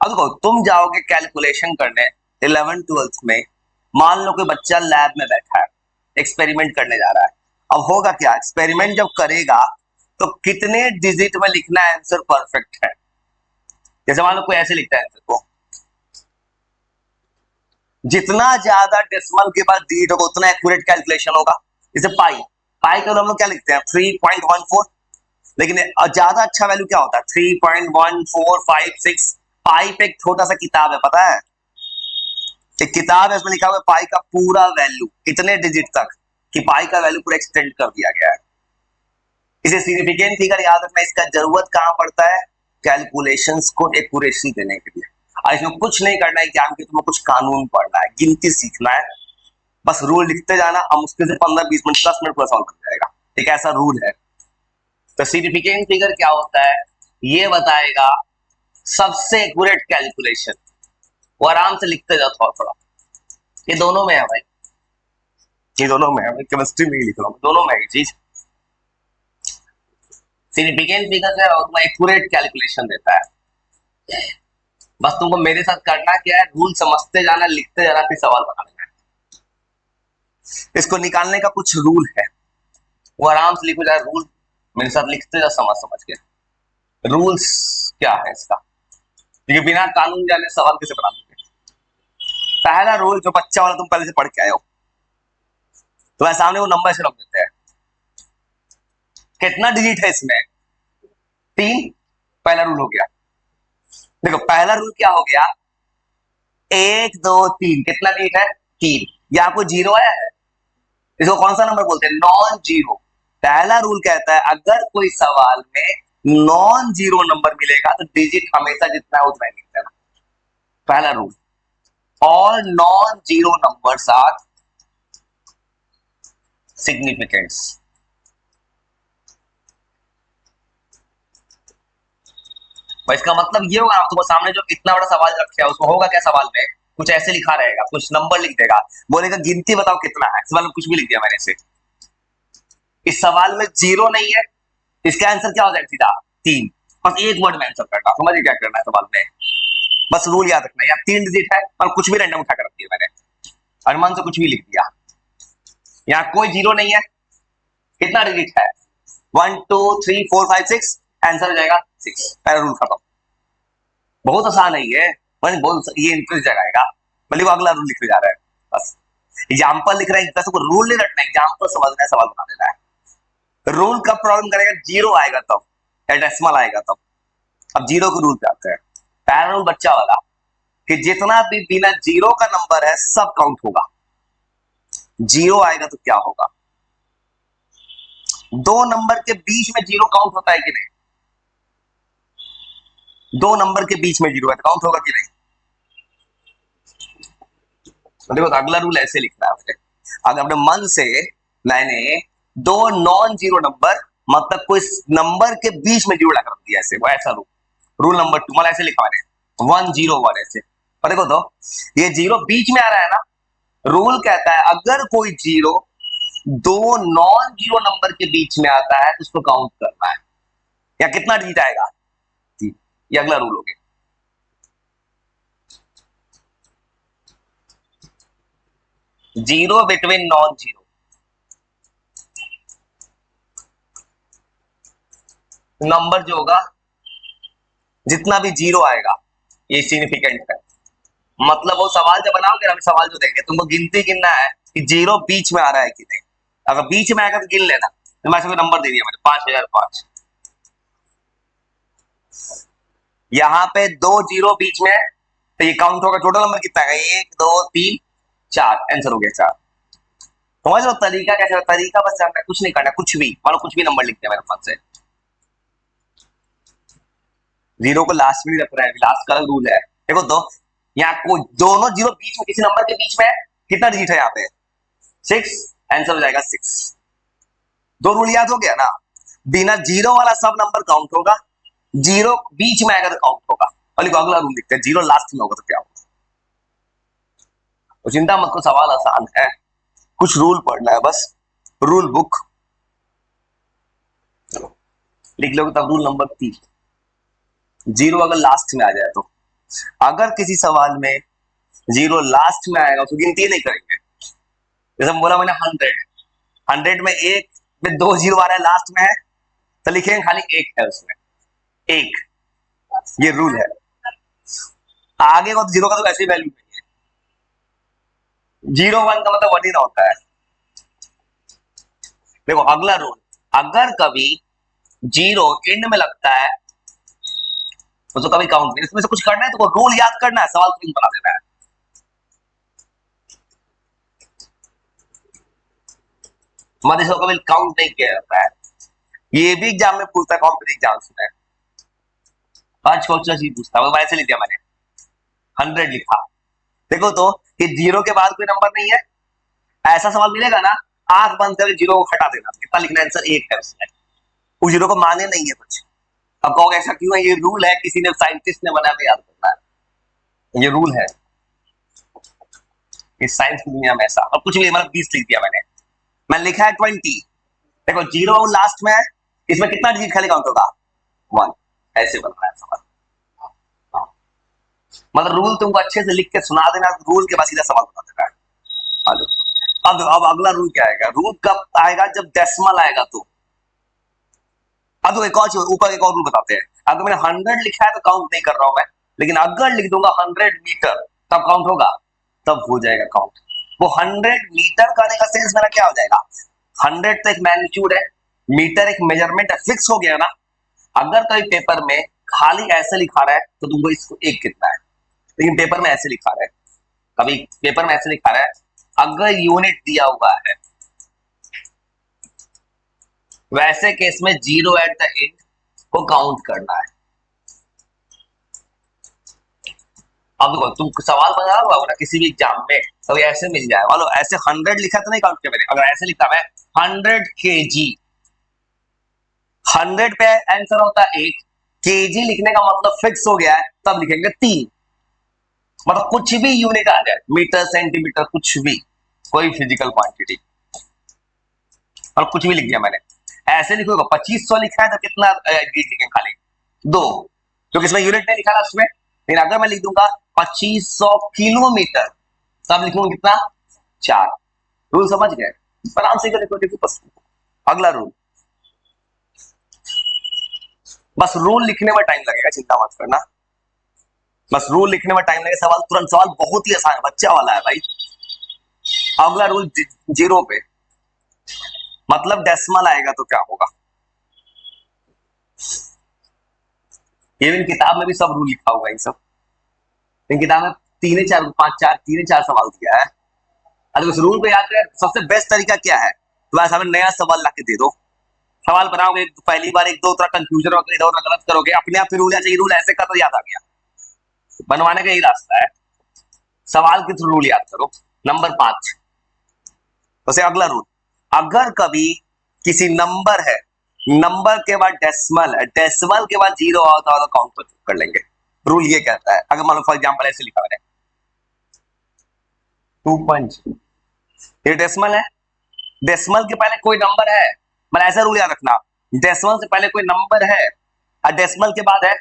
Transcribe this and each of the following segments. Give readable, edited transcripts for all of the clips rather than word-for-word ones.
अब देखो तुम जाओगे कैलकुलेशन करने 11th-12th में, मान लो कोई बच्चा लैब में बैठा है, एक्सपेरिमेंट करने जा रहा है। अब होगा क्या, एक्सपेरिमेंट जब करेगा तो कितने डिजिट में लिखना आंसर परफेक्ट है। जैसे मान लो कोई ऐसे लिखता है आंसर को, जितना ज्यादा डेसिमल के बाद डिजिट होगा उतना एक्यूरेट कैलकुलेशन होगा। जैसे पाई, पाई का हम लोग क्या लिखते हैं 3.14, लेकिन ज्यादा अच्छा वैल्यू क्या होता है 3.1456। पाई पे एक छोटा सा किताब है, पता है, एक किताब है, उसमें लिखा हुआ है पाई का पूरा वैल्यू इतने डिजिट तक, कि पाई का वैल्यू पूरा एक्सटेंड कर दिया गया है। इसे सिग्निफिकेंट फिगर याद रखना, इसका जरूरत कहां पड़ता है, कैलकुलेशंस को एक्यूरेसी देने के लिए। और इसमें कुछ नहीं करना है एग्जाम के, तुम्हें कुछ कानून पढ़ना है, गिनती सीखना है, बस रूल लिखते जाना, अब मुश्किल से 15-20 मिनट 10 मिनट पूरा सॉल्व कर जाएगा। एक ऐसा रूल है। तो सिग्निफिकेंट फिगर क्या होता है, ये बताएगा सबसे एक्यूरेट कैलकुलेशन। वो आराम से लिखते जाओ थोड़ा थोड़ा, ये दोनों में है भाई, ये दोनों में है, मैं केमिस्ट्री में ही लिख रहा हूँ, दोनों में है ये चीज। सिग्निफिकेंट फिगर जो है एक्यूरेट कैलकुलेशन देता है। बस तुमको मेरे साथ करना क्या है, रूल समझते जाना, लिखते जाना, फिर सवाल बना लेना। इसको निकालने का कुछ रूल है, वो आराम से लिखो जाए रूल, मेरे साथ लिखते जा समझ समझ के। रूल्स क्या है इसका, क्योंकि बिना कानून जाने सवाल कैसे बना दोगे। पहला रूल जो बच्चा वाला तुम पहले से पढ़ के आए हो, तो सामने वो नंबर से रख देते हैं, कितना डिजिट है इसमें 3, पहला रूल हो गया। देखो पहला रूल क्या हो गया, 1 2 3, कितना डिजिट है 3, यहाँ कोई जीरो आया है, इसको कौन सा नंबर बोलते हैं, नॉन जीरो। पहला रूल कहता है अगर कोई सवाल में नॉन जीरो नंबर मिलेगा तो डिजिट हमेशा जितना है उतना ही लिख देना। पहला rule, all non zero numbers are significants. इसका मतलब ये होगा, तुम्हारे सामने जो इतना बड़ा सवाल रखे है उसमें होगा क्या, सवाल में कुछ ऐसे लिखा रहेगा, कुछ नंबर लिख देगा, बोलेगा गिनती बताओ कितना है, सवाल में कुछ भी लिख दिया मैंने से। इस सवाल में जीरो नहीं है, इसका आंसर क्या हो जाएगा सीधा 3। बस एक वर्ड में आंसर करना, समझिए क्या करना है सवाल में, बस रूल याद रखना है। यहाँ 3 डिजिट है और कुछ भी रैंडम उठा कर रख दिया मैंने, अनुमान से कुछ भी लिख दिया। यहाँ कोई जीरो नहीं है, कितना डिजिट है 1 2 3 4 5 6, आंसर हो जाएगा 6। पहला रूल खत्म। बहुत आसान है ये, बहुत ये इंटरेस्ट जगाएगा। मतलब अगला रूल लिखने जा रहा है, बस एग्जाम्पल लिख रहे हैं, को रूल नहीं रखना, एग्जाम्पल समझना है, सवाल बना देना है। रूल कब प्रॉब्लम करेगा, जीरो आएगा तब, या डेसिमल आएगा तब। अब जीरो के रूल पे आते हैं। पहला रूल बच्चा वाला, कि जितना भी बिना जीरो का नंबर है सब काउंट होगा। जीरो आएगा तो क्या होगा, दो नंबर के बीच में जीरो काउंट होता है कि नहीं, दो नंबर के बीच में जीरो है तो काउंट होगा कि नहीं। देखो तो अगला रूल ऐसे लिखना है मुझे, अगर अपने मन से मैंने दो नॉन जीरो नंबर, मतलब कोई नंबर के बीच में जीरो लगा रख दिया ऐसे, वो ऐसा रूल, रूल नंबर 2 मतलब ऐसे लिखा मैंने 101 ऐसे। और देखो तो ये जीरो बीच में आ रहा है ना, रूल कहता है अगर कोई जीरो दो नॉन जीरो नंबर के बीच में आता है तो उसको काउंट करना है, या कितना डिजिट आएगा, ये अगला रूल हो गया। Zero between non zero, number जो होगा जितना भी जीरो आएगा ये सिग्निफिकेंट है। मतलब वो सवाल जब बनाओगे ना, सवाल जो देंगे तुमको गिनती गिनना है कि जीरो बीच में आ रहा है कि नहीं, अगर बीच में आएगा तो गिन लेना। तो मैं ऐसे नंबर दे दिया मैंने 5005, यहाँ पे दो जीरो बीच में है तो ये काउंट होगा, टोटल नंबर कितना है 1 2 3 4, आंसर हो गया 4। समझ लो तरीका कैसे, तरीका बस जानना है, कुछ नहीं करना, कुछ भी मानो कुछ भी नंबर लिख दिया मेरे मन से, जीरो को लास्ट में रख रहा है, लास्ट का रूल है। देखो तो यहाँ कोई दोनों जीरो बीच में, किसी नंबर के बीच में है, कितना डिजिट है यहाँ पे 6, आंसर हो जाएगा 6। दो रूल याद हो गया ना, बिना जीरो वाला सब नंबर काउंट होगा, जीरो बीच में आएगा तो काउंट होगा। और अगला रूल लिखते हैं, जीरो लास्ट में होगा तो क्या होगा। तो चिंता मत करो, सवाल आसान है, कुछ रूल पढ़ना है बस, रूल बुक लिख लोगे तब रूल नंबर 3, जीरो अगर लास्ट में आ जाए तो अगर किसी सवाल में जीरो लास्ट में आएगा उसको गिनती नहीं करेंगे। जैसे बोला मैंने 100 में एक में दो जीरो आ रहा है लास्ट में है तो लिखेंगे खाली एक है उसमें, एक। ये रूल है। आगे का तो जीरो का तो ऐसी वैल्यू नहीं है, 0 1 का मतलब 1 ही ना होता है। देखो अगला रूल, अगर कभी जीरो एंड में लगता है तो कभी काउंट नहीं। इसमें से कुछ करना है तो रूल याद करना है, सवाल तुरंत बना देना है। हमारे इसको कभी काउंट नहीं किया जाता है। ये भी एग्जाम में पूछता है, कॉम्पिटिटिव एग्जाम्स में आज कौन सा चीज पूछता है, वो ऐसे लिख दिया मैंने 100 लिखा। देखो तो कि जीरो के बाद कोई नंबर नहीं है, ऐसा सवाल मिलेगा ना, आंख बंद करके जीरो को हटा देना, कितना लिखना है आंसर एक है उसमें, उस जीरो को माने नहीं है कुछ। अब कहोगे ऐसा क्यों है, ये रूल है, किसी ने साइंटिस्ट ने बनाया तो याद करना है, ये रूल है इस साइंस की दुनिया में ऐसा। और कुछ भी मतलब 20 लिख दिया मैंने लिखा है 20। देखो जीरो लास्ट में है, इसमें कितना डिजिट खाली काउंट होगा 1, ऐसे बन रहा है सवाल। मतलब रूल तुमको अच्छे से लिख के सुना देना, रूल के बाद सीधा सवाल बता देना है। अब अगला रूल क्या आएगा, रूल कब आएगा जब डेसिमल आएगा तो। अब एक और ऊपर एक और रूल बताते हैं, अगर मैंने 100 लिखा है तो काउंट नहीं कर रहा हूं मैं, लेकिन अगर लिख दूंगा 100 मीटर तब काउंट होगा, तब हो जाएगा काउंट। वो 100 मीटर करने का सेंस मेरा क्या हो जाएगा, 100 तो एक मैग्नीट्यूड है, मीटर एक मेजरमेंट है, फिक्स हो गया ना। अगर कभी पेपर में खाली ऐसे लिखा रहा है तो तुमको इसको एक कितना है, लेकिन पेपर में ऐसे लिखा रहा है, कभी पेपर में ऐसे लिखा रहा है, अगर यूनिट दिया हुआ है वैसे केस में जीरो एट द एंड को काउंट करना है। अब देखो तुम सवाल बना हुआ ना किसी भी एग्जाम में, तो ऐसे मिल जाए वालो, ऐसे 100 लिखा तो नहीं काउंट किया मैंने, अगर ऐसे लिखा मैं 100 kg, 100 पे आंसर होता है 1, kg लिखने का मतलब फिक्स हो गया है, तब लिखेंगे 3। मतलब कुछ भी यूनिट आ जाए, मीटर सेंटीमीटर कुछ भी, कोई फिजिकल क्वांटिटी, और कुछ भी लिख दिया मैंने। ऐसे लिखोगे 2500 लिखा है तो कितना लिखेंगे खाली 2, क्योंकि इसमें यूनिट नहीं लिखा ना उसमें। लेकिन अगर मैं लिख दूंगा 2500 किलोमीटर तब लिखूंगा कितना 4। रूल समझ गए, आराम से लिखो देखो बस। अगला रूल, बस रूल लिखने में टाइम लगेगा, चिंता मत करना, बस रूल लिखने में टाइम लगेगा, सवाल तुरंत, सवाल बहुत ही आसान है, बच्चा वाला है भाई। अगला रूल जीरो पे, मतलब डेसिमल आएगा तो क्या होगा। इवन किताब में भी सब रूल लिखा होगा, इन सब इन किताब में 3 4 सवाल दिया है। अगर उस रूल को याद करें, सबसे बेस्ट तरीका क्या है, तो बस हमें नया सवाल ला के दे दो, सवाल बनाओगे पहली बार एक दो तरह कंफ्यूजन होगा, इधर उधर गलत करोगे, अपने आप रूल चाहिए, रूल ऐसे का तो याद आ गया। बनवाने का यही रास्ता है, सवाल के थ्रू रूल याद करो। नंबर 5, तो अगला रूल, अगर कभी किसी नंबर है, नंबर के बाद डेसिमल है, डेसिमल के बाद जीरो आता है तो काउंट कर लेंगे। रूल ये कहता है, अगर मान लो फॉर एग्जांपल ऐसे लिखा मैंने 2.0, ये डेसिमल है, डेसिमल के पहले कोई नंबर है, मतलब ऐसा रूल याद रखना, डेसिमल से पहले कोई नंबर है और डेसिमल के बाद है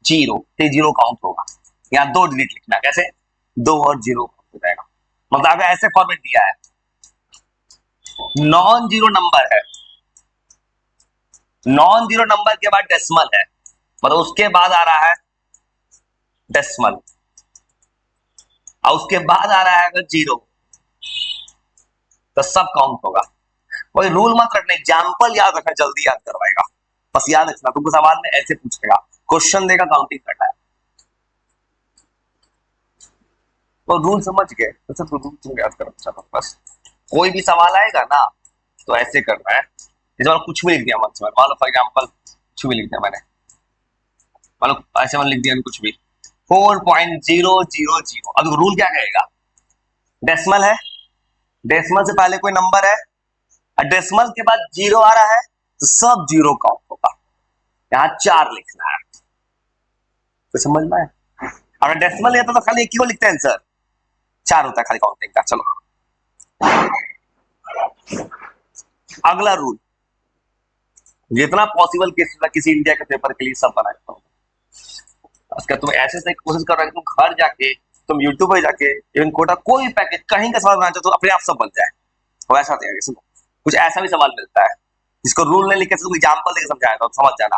जीरो, तो जीरो काउंट होगा। यहाँ 2 डिजिट लिखना, कैसे 2 और 0 हो जाएगा। मतलब अगर ऐसे फॉर्मेट दिया है, नॉन जीरो नंबर है, नॉन जीरो नंबर के बाद डेसिमल है, मतलब उसके बाद आ रहा है डेसिमल और उसके बाद आ रहा है अगर जीरो, तो सब काउंट होगा। कोई रूल मत रखना, एग्जाम्पल याद रखना, जल्दी याद करवाएगा। बस याद रखना, तुमको सवाल में ऐसे पूछेगा, क्वेश्चन देगा, काउंटिंग करना है, तो रूल समझ गए तो सब रूल तुम याद करो। चलो बस, कोई भी सवाल आएगा ना तो ऐसे करना है, इस बार कुछ भी लिख दिया मन से, मान लो फॉर एग्जाम्पल कुछ भी लिख दिया मैंने, मान लो ऐसे मैंने लिख दिया कुछ भी 4.000। अब रूल क्या कहेगा, डेसिमल है, डेसिमल से पहले कोई नंबर है, डेसिमल के बाद जीरो आ रहा है तो सब जीरो काउंट होगा। यहाँ 4 लिखना है, तो समझ में आया। अगर डेसिमल लेता तो खाली एक ही को लिखते हैं आंसर, 4 होता है खाली काउंटिंग का। चलो अगला रूल, जितना पॉसिबल किसी इंडिया के पेपर के लिए सब बनाता हूं। उसका तुम ऐसे से कोशिश कर रहे हो कि तुम घर जाके, तुम यूट्यूब पे जाके इवन कोटा कोई पैकेज कहीं का सवाल बनाना चाहो तो अपने आप सब बन जाए। वैसा होता है, सुनो कुछ ऐसा भी सवाल मिलता है जिसको रूल नहीं लिखे, तुम एग्जाम्पल देकर समझाया तो समझ जाना।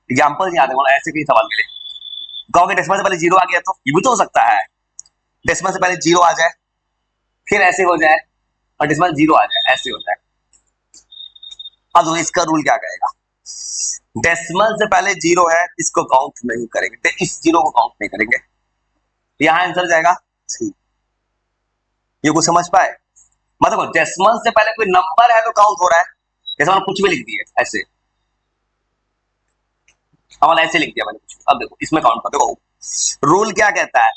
एग्जाम्पल याद है बोला, ऐसे कई सवाल मिले। कहोगे डेसिमल से पहले जीरो आ गया तो ये भी तो हो सकता है, डेसिमल से पहले जीरो आ जाए फिर ऐसे हो जाए, और डेसिमल जीरो आ जाए ऐसे हो जाए। अब इसका रूल क्या कहेगा, डेसिमल से पहले जीरो है इसको काउंट नहीं करेंगे, इस जीरो को काउंट नहीं करेंगे, यहां आंसर जाएगा थ्री। ये कुछ समझ पाए, मतलब डेसिमल से पहले कोई नंबर है तो काउंट हो रहा है, डेसिमल कुछ भी लिख दिए ऐसे, हमने ऐसे लिख दिया मैंने कुछ, अब देखो इसमें काउंट कर देखो रूल क्या कहता है,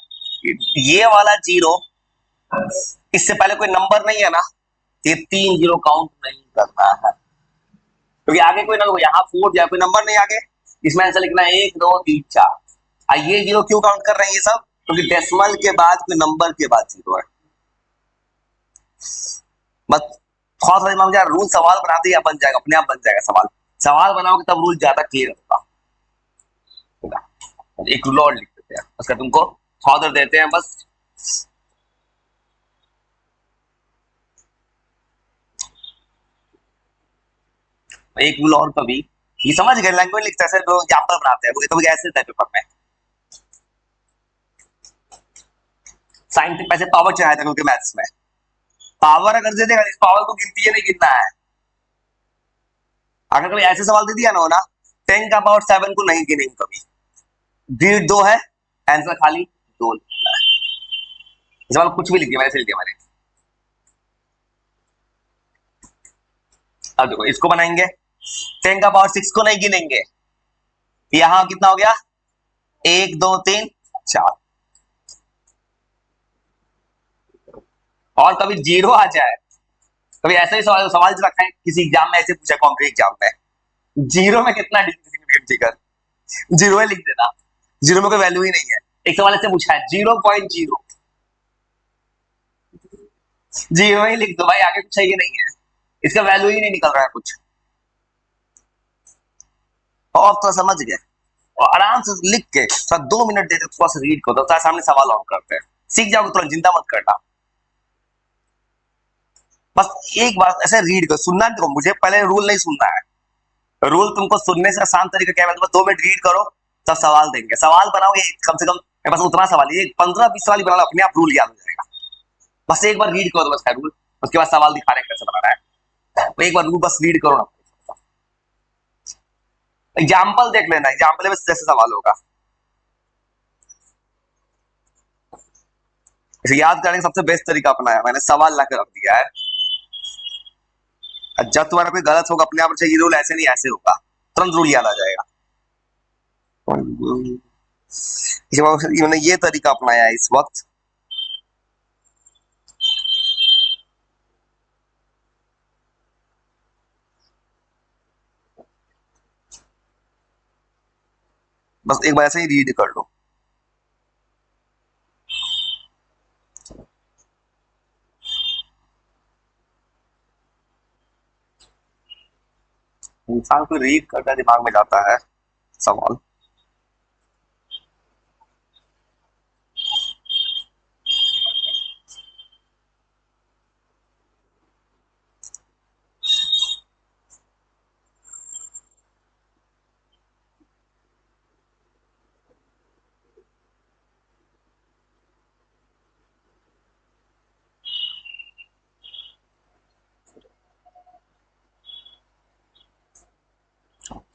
ये वाला जीरो इससे पहले कोई नंबर नहीं है ना, ये तीन जीरो काउंट नहीं करना है, क्योंकि आगे कोई ना यहाँ फोर या कोई नंबर नहीं आगे, इसमें आंसर लिखना है एक दो तीन चार। ये जीरो क्यों काउंट कर रहे हैं ये सब, क्योंकि डेसिमल के बाद कोई नंबर के बाद जीरो है। बस थोड़ा सा दिमाग में रूल सवाल बनाते ही बन जाएगा, अपने आप बन जाएगा सवाल, सवाल बनाओगे तब रूल ज्यादा क्लियर होगा। एक रूल और लिख देते हैं, उसका तुमको ऑर्डर देते हैं बस। एक रूल और कभी ये समझ गए, लैंग्वेज लिखते हैं तो एग्जांपल बनाते हैं, कभी ऐसे होता है पेपर में। साइन थे पैसे पावर चढ़ाया था क्योंकि मैथ्स में पावर अगर दे देगा इस पावर को गिनती है नहीं गिनना है। अगर कभी ऐसे सवाल दे दिया ना 10 का पावर 7 को नहीं गिनेंगे कभी, डीट दो है आंसर खाली दो लिखना है, इस सवाल कुछ भी लिख दिया मैंने, लिख दिया मैंने। अब देखो इसको बनाएंगे, 10 का पावर 6 को नहीं गिनेंगे, यहां कितना हो गया एक दो तीन चार, और कभी जीरो आ जाए, कभी ऐसा ही सवाल रखा है किसी एग्जाम में, ऐसे पूछा कॉम्पिटेटिव एग्जाम में, जीरो में कितना सिग्निफिकेंट फिगर, जीरो है लिख देना, जीरो में कोई वैल्यू ही नहीं है। एक सवाल ऐसे पूछा है 0.0, जीरो ही लिख दो भाई, आगे कुछ चाहिए नहीं है, इसका वैल्यू ही नहीं निकल रहा है कुछ। और तो समझ गए, और आराम से लिख के थोड़ा 2 मिनट देते थोड़ा सा रीड करो तो सामने सवाल और करते हैं, सीख जाओगे तुरंत, चिंता मत करना। बस एक बार ऐसे रीड करो, सुनना देखो मुझे पहले रूल नहीं सुनना है, रूल तुमको सुनने से आसान तरीका क्या है, तुम 2 मिनट रीड करो तब सवाल देंगे, सवाल बनाओगे कम से कम मेरे पास उतना सवाल है 15-20 सवाल बना लो, अपने आप रूल याद हो जाएगा। बस एक बार रीड करो तो बस है रूल, उसके बाद सवाल दिखा रहे कैसे बनाना है, तो एक बार रूल बस रीड करो ना, एग्जाम्पल देख लेना, एग्जाम्पल में जैसे सवाल होगा। इसे याद करने का सबसे बेस्ट तरीका अपनाया मैंने, सवाल ला कर रख दिया है, जब तुम्हारा कोई गलत होगा अपने आप ये रूल ऐसे नहीं ऐसे होगा, तुरंत रूल याद आ जाएगा। मैंने ये तरीका अपनाया है इस वक्त। बस एक बार ऐसे ही रीड कर लो। इंसान को रीड करता दिमाग में जाता है सवाल।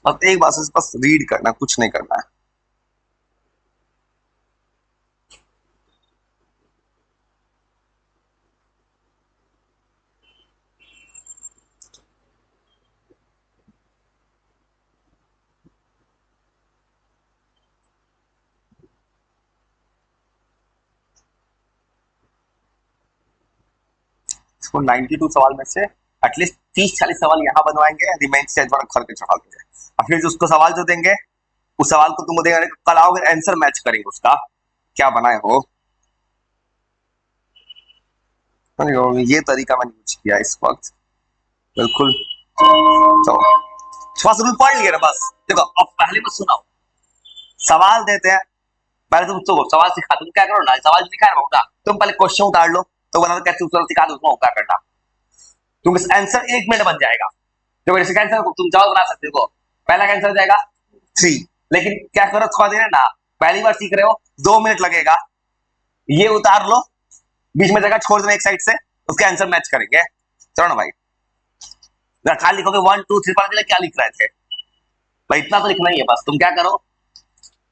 बस एक बार से बस रीड करना, कुछ नहीं करना है। इसको 92 सवाल में से एटलीस्ट 30-40 सवाल यहाँ बनवाएंगे, रिमेन से घर के चढ़ा देंगे, और फिर उसको सवाल जो देंगे उस सवाल को तुम देंगे, कल आओगे आंसर मैच करेंगे उसका क्या बनाए हो। ये तरीका मैंने यूज किया इस वक्त, बिल्कुल। तो थोड़ा सा पढ़ लिया ना बस, देखो अब पहले मत सुनाओ, सवाल देते हैं पहले तुम तो सवाल सिखा, तुम क्या करो ना, सवाल सिखा रहा होगा, तुम पहले क्वेश्चन उतार लो, तो बना कैसे उत्तर सिखा दो, उसमें क्या करना, तुम आंसर 1 मिनट बन जाएगा। जो मेरे सेकंड आंसर तुम जाओ बना सकते हो, पहला आंसर हो जाएगा 3, लेकिन क्या करो थोड़ा देर ना, पहली बार सीख रहे हो, 2 मिनट लगेगा, ये उतार लो, बीच में जगह छोड़ देना एक साइड से, उसके आंसर मैच करेंगे। चलो ना भाई, खाली लिखोगे 1 2 3 पता चला क्या लिख रहे थे भाई, इतना तो लिखना ही है बस। तुम क्या करो,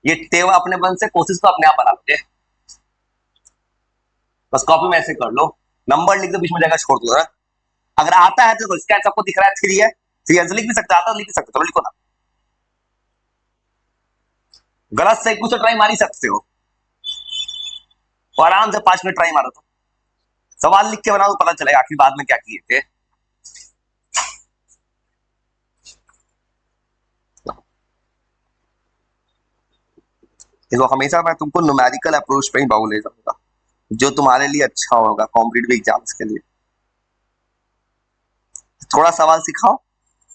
ये टेवा अपने मन से कोशिश तो अपने आप बना लोगे, बस कॉपी में ऐसे कर लो, नंबर लिख दो, बीच में जगह छोड़ दो। अगर आता है तो इसका सबको दिख रहा है 3 है, 3 आंसर लिख भी सकते, आता तो लिख भी सकते, चलो लिखो ना, गलत से कुछ तो ट्राई मार ही सकते हो, और आराम से 5 मिनट ट्राई मारो, तो सवाल लिख के बनाओ, पता चलेगा आखिर बाद में क्या किए थे। देखो हमेशा मैं तुमको न्यूमेरिकल अप्रोच पे ही भाव ले जाऊंगा, जो तुम्हारे लिए अच्छा होगा कॉम्पिटिटिव एग्जाम्स के लिए। थोड़ा सवाल सिखाओ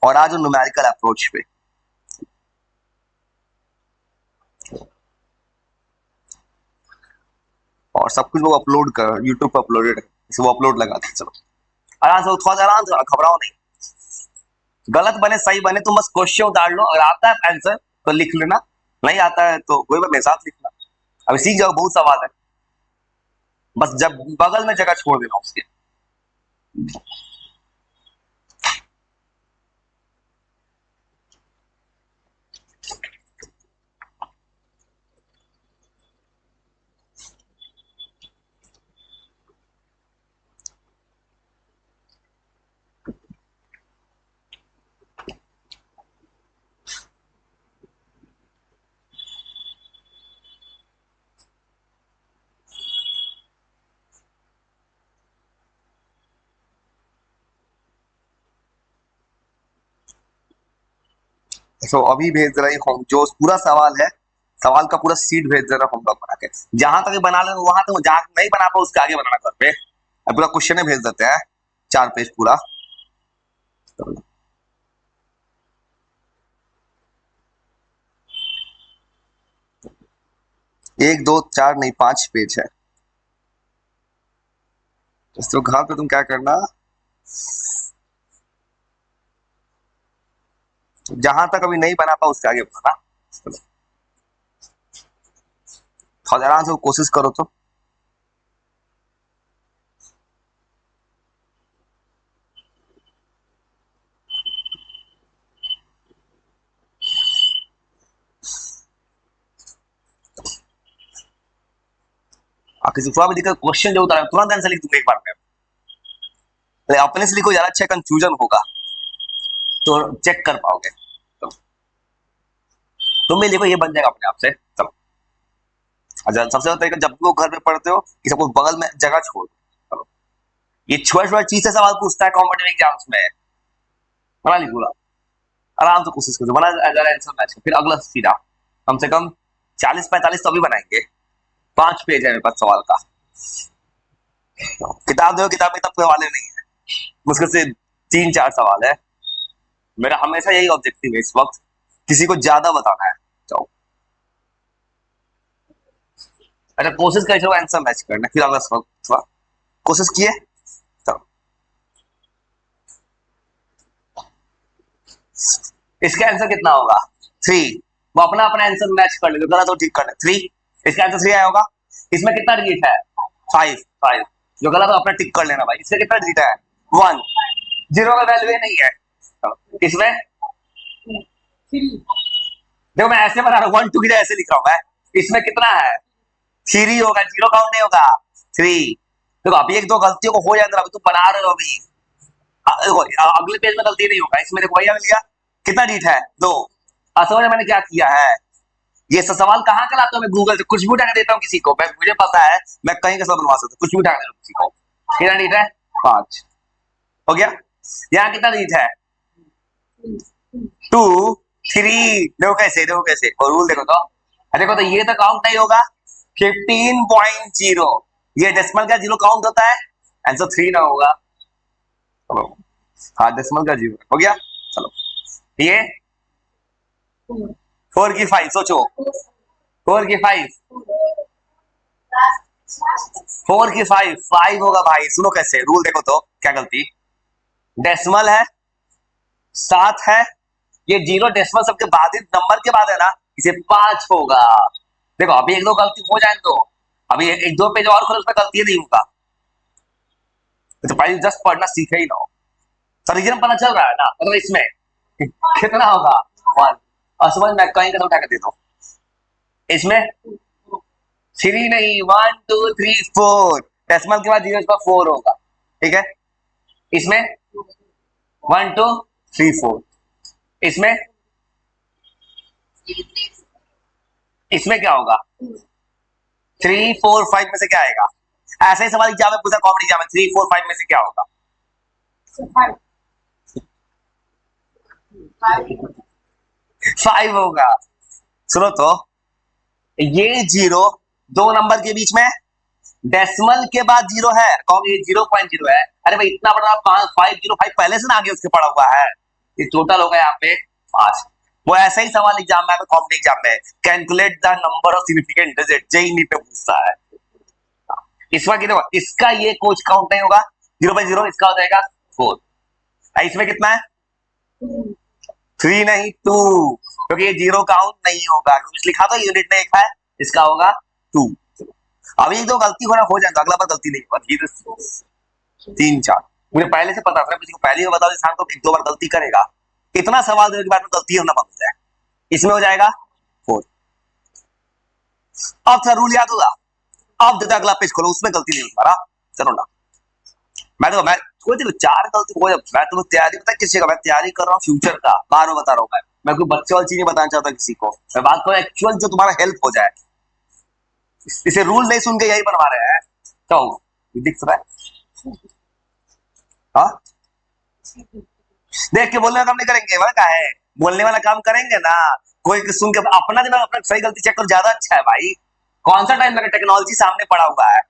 और आज न्यूमेरिकल अप्रोच पे। और सब कुछ वो अपलोड कर, यूट्यूब पर अपलोडेड है, वो अपलोड लगा दे। चलो आराम से, थोड़ा आराम से, घबराओ नहीं, गलत बने सही बने तुम बस क्वेश्चन उतार लो, अगर आता है आंसर तो लिख लेना, नहीं आता है तो वही मेरे साथ लिखना, अभी सीख जाओ, बहुत सवाल है, बस जब बगल में जगह छोड़ देना उसके। तो अभी भेज रही हूँ जो पूरा सवाल है, सवाल का पूरा सीट भेज दे रहा हूँ होमवर्क बना के, जहां तक बना ले वहां तक, जहां नहीं बना पाओ उसके आगे बनाना घर पे, अब पूरा क्वेश्चन भेज देते हैं 4 पेज पूरा। 1 2 4 नहीं 5 पेज है, तो घर पे तुम क्या करना, जहां तक अभी नहीं बना पाओ उसके आगे बनाना, थोड़ा आराम से कोशिश करो तो। किसी थोड़ा भी दिक्कत क्वेश्चन जो उतारा तुरंत आंसर लिख दूंगा एक बार में, अपने से लिखो, ज्यादा अच्छा कंफ्यूजन होगा तो चेक कर पाओगे। तो तुम भी लिखो, ये बन जाएगा अपने आप से। चलो अच्छा, सबसे ज्यादा तरीका जब भी वो घर में पढ़ते हो कि सबको बगल में जगह छोड़ दो। चलो, ये छोटा छोटा चीज से सवाल पूछता है कॉम्पिटिटिव एग्जाम्स में, बना लिखूंगा, आराम से कोशिश करो, बना आंसर मैच, फिर अगला सीधा, कम से कम 40 45 तो अभी बनाएंगे, 5 पेज है मेरे पास सवाल का, किताब देखो, किताब में तब वाले नहीं है, मुश्किल से 3 4 सवाल है, मेरा हमेशा यही ऑब्जेक्टिव है इस वक्त, किसी को ज्यादा बताना है। जाओ अच्छा, कोशिश कर चलो आंसर मैच करना, फिर अगला सवाल थोड़ा कोशिश किए। चलो इसका आंसर कितना होगा, 3, वो अपना अपना आंसर मैच कर लेंगे, गलत तो ठीक कर ले, 3, इसका आंसर 3 आया होगा, इसमें कितना डिजिट है, 5 5, जो गलत है अपना टिक कर लेना भाई, इससे कितना डिजिट है, 1, 0 का वैल्यू नहीं है। इसमें देखो मैं ऐसे बना रहा हूँ, 1 2 की ऐसे लिख रहा हूँ मैं, इसमें कितना है, 3 होगा, 0 काउंट नहीं होगा, 3। देखो अभी 1 2 गलतियों को हो जाएगा, अभी तुम बना रहे हो अभी, देखो अगले पेज में गलती नहीं होगा, इसमें देखो भैया लिया, कितना डिजिट है, 2। समझ मैंने क्या किया है, ये सब सवाल कहाँ का लाता हूँ मैं, गूगल से कुछ भी उठा के देता हूँ किसी को, मैं मुझे पता है मैं कहीं का सवाल बनवा सकता हूँ, कुछ भी उठा के देता हूँ किसी को। कितना डिजिट है, 5 हो गया, यहाँ कितना डिजिट है, 2 3, देखो कैसे, देखो कैसे, और रूल देखो तो, देखो तो ये तो काउंट नहीं होगा, 15.0, ये डेसिमल का 0 काउंट होता है, आंसर 3 ना होगा। चलो हाँ, डेसिमल का 0 हो गया। चलो ये 4 की 5 सोचो, 4 की 5, 4 की 5, 5 होगा भाई। सुनो कैसे रूल देखो तो क्या गलती, डेसिमल है, 7 है, ये जीरो डेसिमल सबके बाद ही नंबर के बाद है ना, इसे 5 होगा। देखो अभी एक दो गलती हो जाए तो अभी एक दो पेज और खोलो, उसमें गलती नहीं होगा। तो भाई जस्ट पढ़ना सीखे ही ना हो, तो रीजन पता चल रहा है ना, मतलब इसमें कितना होगा 1। और समझ में कहीं का उठा कर दे दो, इसमें 3 नहीं, 1 2 3 4, डेसिमल के बाद जीरो का 4 होगा, ठीक है। इसमें 1 2 3 4, इसमें इसमें क्या होगा 3 4 5 में से क्या आएगा। ऐसे ही सवाल एग्जाम में पूछा, कॉमन एग्जाम में 3 4 5 में से क्या होगा, 5 होगा। सुनो तो, ये जीरो दो नंबर के बीच में, डेसिमल के बाद जीरो है, कहोगे ये 0.0 है, अरे भाई इतना बड़ा 505 पहले से ना आगे उसके पड़ा हुआ है, ये टोटल होगा यहाँ पे 5। वो ऐसा ही सवाल एग्जाम में, कॉम्पिटिटिव एग्जाम में, calculate the number of significant digit, JEE NEET में पूछता है। इस बार देखो, इसका ये कुछ काउंट नहीं होगा, 0/0, इसका हो जाएगा 4। इसमें कितना है 3 नहीं 2, क्योंकि ये जीरो काउंट नहीं होगा, कुछ लिखा तो यूनिट में लिखा है, इसका होगा 2। अभी दो गलती हो जाए तो अगला बार गलती नहीं होगा। 3 4 मुझे पहले से पता था, किसी को पहले ही बता इंसान तो एक दो बार गलती करेगा, इतना सवाल देने के बाद में गलती होना बंद हो जाए। इसमें हो जाएगा 4। अब सर रूल याद होगा, अब देता अगला पेज खोलो, उसमें गलती नहीं होगा। चलो ना, मैं कोई देखो 4 गलती हो जाए, मैं तुम्हें तैयारी पता किसी का, मैं तैयारी कर रहा हूँ फ्यूचर का, बार बता रहा हूँ मैं कोई बच्चे वाली चीज नहीं बताना चाहता किसी को, मैं बात करूँ एक्चुअल जो तुम्हारा हेल्प हो जाए। इसे रूल नहीं सुन के यही बनवा रहे हैं, तो दिख रहा है हाँ, देख के बोलने का काम नहीं करेंगे, वह क्या है, बोलने वाला काम करेंगे ना। कोई सुन के अपना दिमाग अपना सही गलती चेक करो, ज्यादा अच्छा है भाई। कौन सा टाइम लगा, टेक्नोलॉजी सामने पड़ा हुआ है,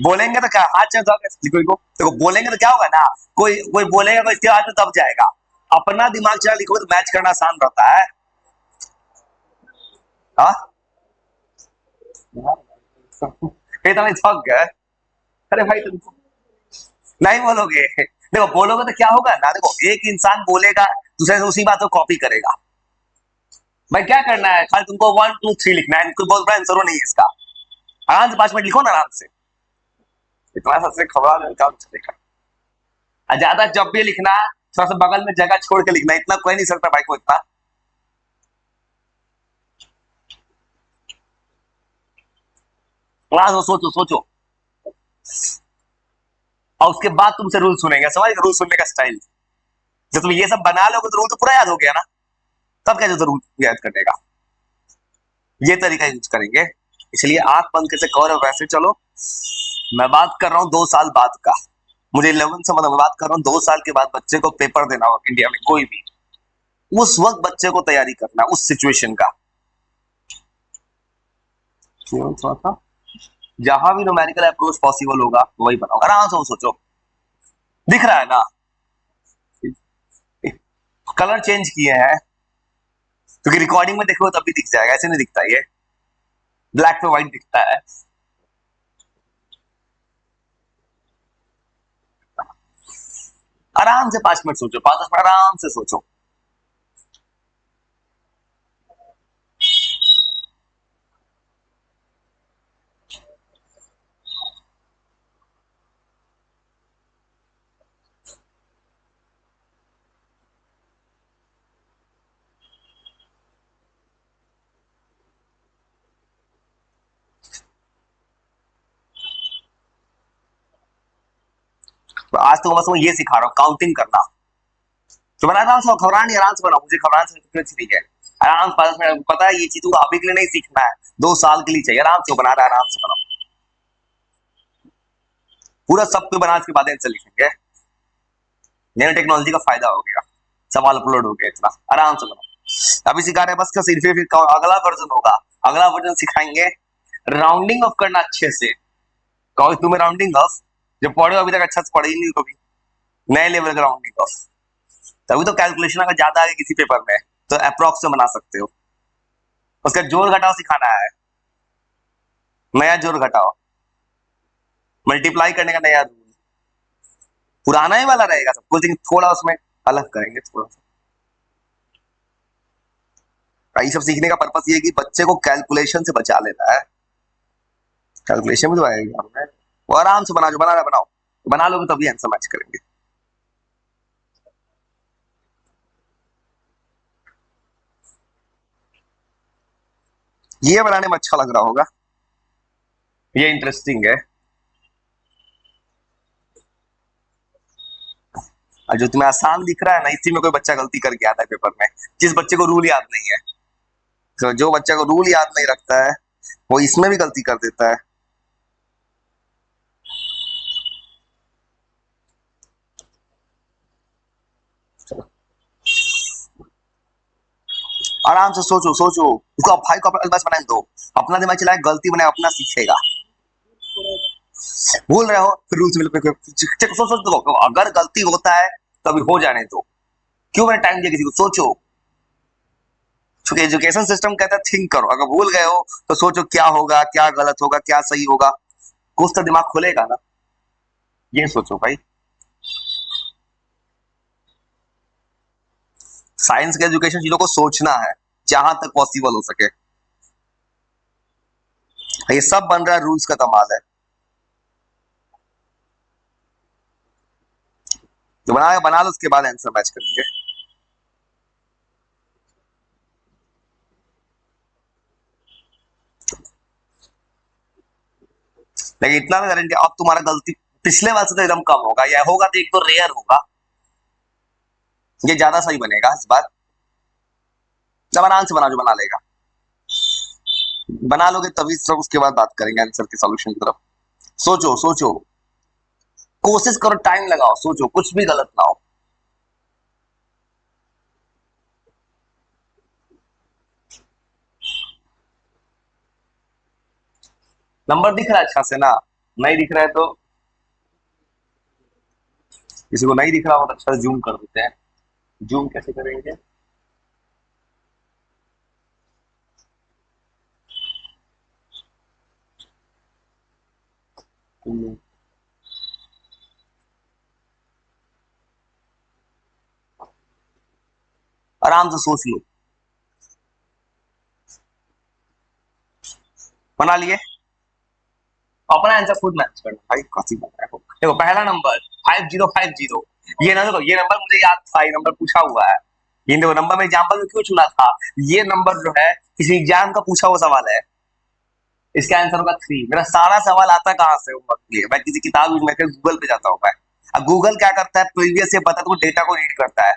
बोलेंगे तो क्या हाथ चल कोई को देखो, बोलेंगे तो क्या होगा ना, कोई कोई बोलेगा कोई इसके हाथ में दब जाएगा। अपना दिमाग चला लिखोगे तो मैच करना आसान रहता है। हाँ इतना थक गए, अरे भाई तुम नहीं बोलोगे, देखो बोलोगे तो क्या होगा ना, देखो एक इंसान बोलेगा दूसरे से उसी बात को कॉपी करेगा। भाई क्या करना है, खाली तुमको 1 2 3 लिखना है, कोई बहुत बड़ा आंसर नहीं है इसका, आराम से 5 मिनट लिखो ना आराम से, इतना सबसे खबर काम चलेगा। ज्यादा जब भी लिखना थोड़ा सा बगल में जगह छोड़ के लिखना, इतना कोई नहीं सकता भाई को इतना। हाँ सोचो सोचो, और उसके बाद तुमसे रूल सुनेंगे, समझ रूल सुनने का स्टाइल, जब तुम ये सब बना लोगे तो रूल तो पूरा याद हो गया ना, तब क्या जो रूल याद करने का, ये तरीका यूज करेंगे। इसलिए आंख बंद करके कहो, वैसे चलो मैं बात कर रहा हूँ 2 साल बाद का, मुझे 11 से मतलब बात कर रहा हूँ 2 साल के बाद बच्चे को पेपर देना हो इंडिया में कोई भी, उस वक्त बच्चे को तैयारी करना उस सिचुएशन का, थोड़ा सा जहां भी न्यूमेरिकल अप्रोच पॉसिबल होगा वही बनाओ, आराम से सोचो, दिख रहा है ना, कलर चेंज किए हैं क्योंकि रिकॉर्डिंग में देखो तब भी दिख जाएगा, ऐसे नहीं दिखता, ये ब्लैक पे व्हाइट दिखता है। आराम से 5 मिनट सोचो, 5 10 मिनट आराम से सोचो। तो आज तो बस मैं ये सिखा रहा हूँ काउंटिंग करना, तो बना आराम से, घबराना नहीं, आराम से बनाओ, मुझे घबराने से क्यों अच्छी नहीं है, आराम से 5 मिनट, पता है ये चीजों को अभी के लिए नहीं सीखना है, 2 साल के लिए चाहिए, आराम से बना रहा है, आराम से बनाओ, पूरा सब पे बनाने के बाद आंसर लिखेंगे, नैनो टेक्नोलॉजी का फायदा हो गया, सवाल अपलोड हो गया, इतना आराम से बनाओ। अभी सिखा रहे हैं बस का सिर्फ, फिर अगला वर्जन होगा, अगला वर्जन सिखाएंगे राउंडिंग ऑफ करना अच्छे से, कहो तुम्हें राउंडिंग ऑफ जो पढ़े अभी तक अच्छा से पढ़े ही नहीं कभी, नए लेवल का राउंडिंग ऑफ, तभी तो कैलकुलेशन अगर ज्यादा आ गया किसी पेपर में तो अप्रोक्स से बना सकते हो, उसका जोड़ घटाओ सिखाना है, नया जोड़ घटाओ, मल्टीप्लाई करने का नया रूल। पुराना ही वाला रहेगा सब कुछ, लेकिन थोड़ा उसमें अलग करेंगे थोड़ा सा। ये सब सीखने का पर्पस ये है कि बच्चे को कैलकुलेशन से बचा लेना है। कैलकुलेशन में तो आएगा वो आराम से बना, जो बना रहा बनाओ, बना लोगे तभी आंसर मैच करेंगे। ये बनाने में अच्छा लग रहा होगा, ये इंटरेस्टिंग है। और जो तुम्हें आसान दिख रहा है ना, इसी में कोई बच्चा गलती करके आता है पेपर में, जिस बच्चे को रूल याद नहीं है। तो जो बच्चा को रूल याद नहीं रखता है वो इसमें भी गलती कर देता है। आराम से सोचो सोचो, उसको भाई को अपना बस बनाने दो, अपना दिमाग चलाए, गलती बनाए, अपना सीखेगा। भूल रहे हो फिर रूल्स मिल पे सोच सोच दो, अगर गलती होता है तो अभी हो जाने दो, क्यों मैंने टाइम दिया किसी को, सोचो। क्योंकि एजुकेशन सिस्टम कहता है थिंक करो, अगर भूल गए हो तो सोचो क्या होगा, क्या गलत होगा, क्या सही होगा, कुछ तो दिमाग खुलेगा ना, ये सोचो भाई। साइंस के एजुकेशन चीजों को सोचना है जहां तक पॉसिबल हो सके। ये सब बन रहा है रूल्स का कमाल है। तो बना लो, उसके बाद आंसर मैच करेंगे। लेकिन इतना मैं गारंटी, अब तुम्हारा गलती पिछले बार से तो एकदम कम होगा, या होगा तो एक तो रेयर होगा, ये ज्यादा सही बनेगा इस बार। जब आराम से बना, जो बना लेगा, बना लोगे तभी सब, उसके बाद बात करेंगे आंसर के सॉल्यूशन की तरफ। सोचो सोचो, कोशिश करो, टाइम लगाओ, सोचो, कुछ भी गलत ना हो। नंबर दिख रहा है अच्छा से ना? नहीं दिख रहा है तो, किसी को नहीं दिख रहा हो तो अच्छा से जूम कर देते हैं। जूम कैसे करेंगे? आराम से सोच लो, बना लिए, अपना आंसर खुद मैच करना भाई, काफी बना है। देखो पहला नंबर 5050, ये ना, देखो ये नंबर मुझे याद था, ये नंबर पूछा हुआ है। ये देखो नंबर में एग्जांपल में क्यों चुना था, ये नंबर जो है किसी एग्जाम का पूछा हुआ सवाल है। इसका आंसर होगा 3। मेरा सारा सवाल आता कहाँ से होगा, मैं किसी किताब यूज, मैं गूगल पे जाता हूँ मैं। अब गूगल क्या करता है, प्रीवियस ईयर पता तो डेटा को रीड करता है।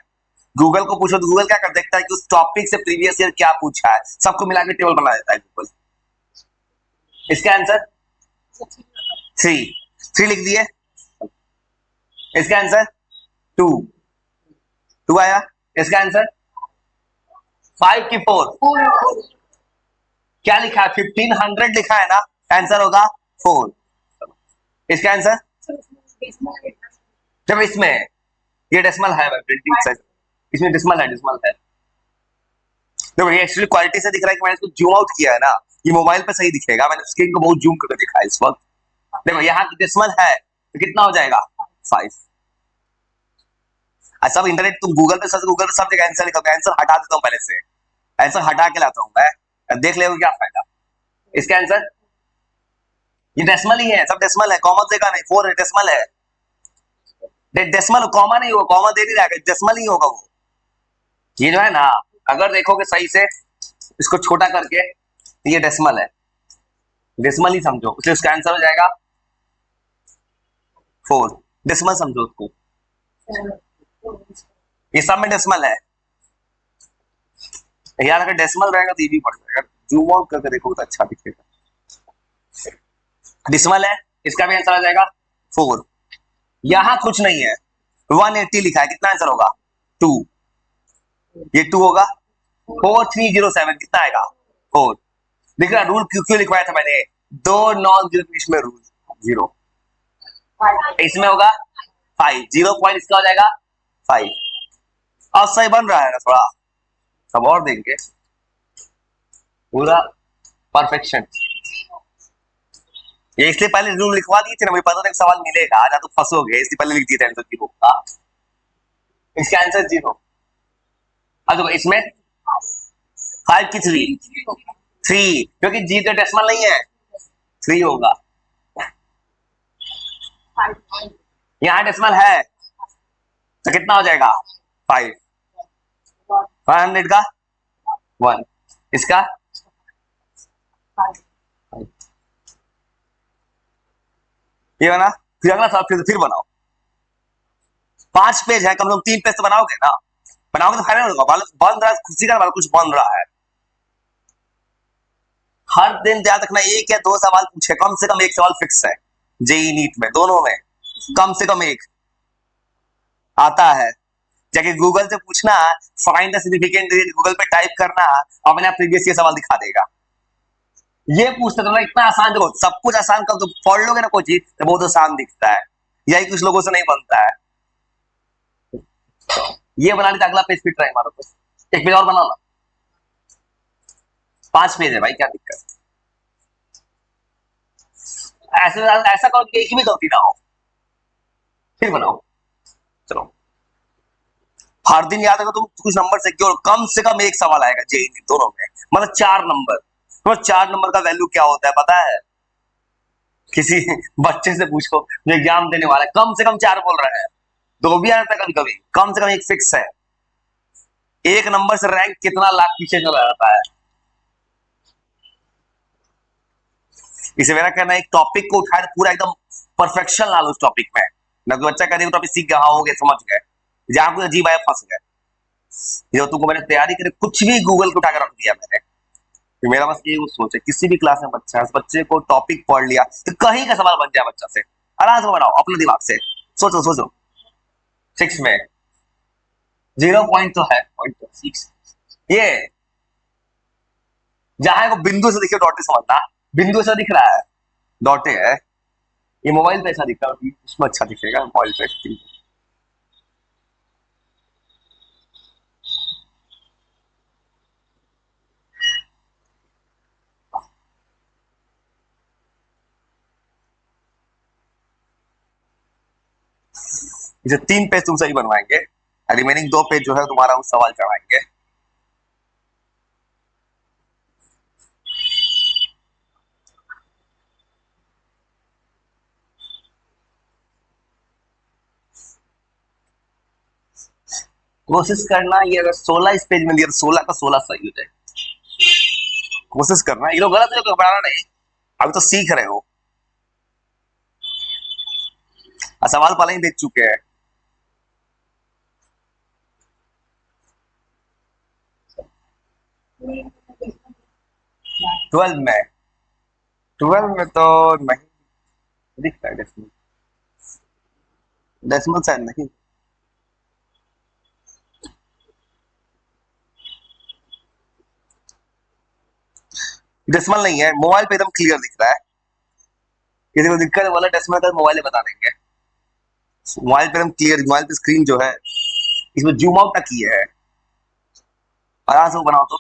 गूगल को पूछो तो गूगल क्या कर देखता है कि उस टॉपिक से प्रीवियस ईयर क्या पूछा है, सबको मिला के टेबल बना देता है गूगल। इसका आंसर 3, 3 लिख दिए। इसका आंसर 2, 2 आया। इसका आंसर 5 की 4, क्या लिखा है, 1500 लिखा है ना, आंसर होगा 4। इसका आंसर, जब इसमें ये डेसिमल है, प्रिंटिंग साइज इसमें डेसिमल है, डेसिमल है। देखो ये एक्चुअली क्वालिटी से दिख रहा है कि मैंने इसको जूम आउट किया है ना, ये मोबाइल पे सही दिखेगा, मैंने स्क्रीन को बहुत जूम करके दिखा है इस वक्त। देखो यहाँ डेसिमल है तो कितना हो जाएगा, 5। सब इंटरनेट तुम गूगल पे सर्च, गूगल पे सब जगह आंसर लिखा, आंसर हटा देता हूँ पहले से, आंसर हटा के लाता हूँ मैं, देख ले क्या फायदा। इसका आंसर, ये डेसिमल ही है, सब डेसिमल है, कॉमन देगा नहीं, 4 डेसिमल है, डेसिमल कॉमा नहीं होगा, कॉमा दे नहीं रहा है, डेसिमल ही होगा वो। ये जो है ना, अगर देखोगे सही से इसको छोटा करके तो ये डेसिमल है, डेसिमल ही समझो, इसलिए उसका आंसर हो जाएगा 4। डेसिमल समझो उसको, ये सब में डेसिमल है यार, अगर डेसिमल रहेगा तो ये भी पड़ जाएगा, जूम आउट करके देखो तो अच्छा दिखेगा। डेसिमल है, इसका भी आंसर आ जाएगा 4। यहां कुछ नहीं है, 180 लिखा है, कितना आंसर होगा, 2। ये 2 होगा, 4307 कितना आएगा, 4। दिख रहा रूल क्यों क्यों लिखवाया था मैंने, दो नॉन जीरो के बीच में रूल, 0 इसमें होगा 5, 0 पॉइंट इसका हो जाएगा 5। अब सही बन रहा है ना थोड़ा, सब और देंगे। पूरा परफेक्शन। ये इसलिए पहले रूल लिखवा दिए थे ना, मुझे पता था कि सवाल मिलेगा, आज तो फंसोगे, इसलिए पहले लिख दिए थे आंसर जीरो का। इसका आंसर जीरो। अब देखो इसमें 5 की 3 क्योंकि जी तो डेसिमल नहीं है, 3 होगा। यहाँ डेसिमल है तो कितना हो जाएगा 5। 500 का 1, इसका ये बना। फिर अगला सवाल फिर बनाओ। 5 पेज है, कम से कम 3 पेज तो बनाओगे ना। बनाओगे तो फायदा होगा, बन रहा है खुशी का, कुछ बन रहा है। हर दिन याद रखना, एक या दो सवाल पूछे, कम से कम एक सवाल फिक्स है। जेई नीट में दोनों में कम से कम एक आता है। जाके गूगल से पूछना, find the significant digit, Google पे टाइप करना, अपने आप प्रीवियस ईयर सवाल दिखा देगा। ये पूछते तो इतना आसान, देखो सब कुछ आसान कर, तो पढ़ लोगे ना कोई चीज तो बहुत आसान दिखता है। यही कुछ लोगों से नहीं बनता है। ये बना लिया, अगला पेज फिर ट्राई मारो, तो एक पेज और बना लो। 5 पेज है भाई, क्या दिक्कत। ऐसे ऐसा करो कि एक भी गलती ना हो, फिर बनाओ। चलो हर दिन याद रखो, तुम कुछ नंबर से क्यों, कम से कम एक सवाल आएगा जेईई दोनों में, मतलब 4 नंबर। तो 4 नंबर का वैल्यू क्या होता है पता है? किसी बच्चे से पूछो जो एग्जाम देने वाला है, कम से कम 4 बोल रहा है, 2 भी आ जाता है कभी कभी, कम से कम एक फिक्स है। एक नंबर से रैंक कितना लाख पीछे चला जाता है। इसे मेरा कहना है, एक टॉपिक को उठाए तो पूरा एकदम परफेक्शन ला लो उस टॉपिक में, ना तो बच्चा कहते टॉपिक सीख गया, हाँ हो गया समझ गए, जहां कुछ अजीब आया फंस गए। ये तुमको मैंने तैयारी करे कुछ भी गूगल को उठा कर रख दिया मैंने। तो मेरा बस ये सोच है, किसी भी क्लास में बच्चा है, उस बच्चे को टॉपिक पढ़ लिया तो कहीं का सवाल बन जाए बच्चा से, आराम से बनाओ अपने दिमाग से, सोचो सोचो। 6 में 0 पॉइंट तो है, पॉइंट तो 6 ये जहां को बिंदु से देखिए डॉटे समझना, बिंदु से दिख रहा है डॉटे है। ये मोबाइल पे ऐसा दिख रहा है, उसमें अच्छा दिखेगा मोबाइल पे। इसे 3 पेज तुम सही बनवाएंगे, रिमेनिंग 2 पेज जो है तुम्हारा उस सवाल चढ़ाएंगे। कोशिश करना, ये अगर 16 इस पेज में दिया तो 16 का 16 सही हो जाए। कोशिश करना, ये लोग गलत है तो घबराना नहीं, अभी तो सीख रहे हो, सवाल पहले ही देख चुके हैं। 12 में, 12 में तो नहीं दिखता है डेसिमल, डेसिमल शायद नहीं, डेसिमल नहीं है, मोबाइल पे एकदम क्लियर दिख रहा है। किसी को दिक्कत है वाला डेसिमल का मोबाइल में बता देंगे। मोबाइल पे एकदम क्लियर, मोबाइल पे स्क्रीन जो है इसमें जूम आउट तक किए है, आराम से वो बनाओ तो।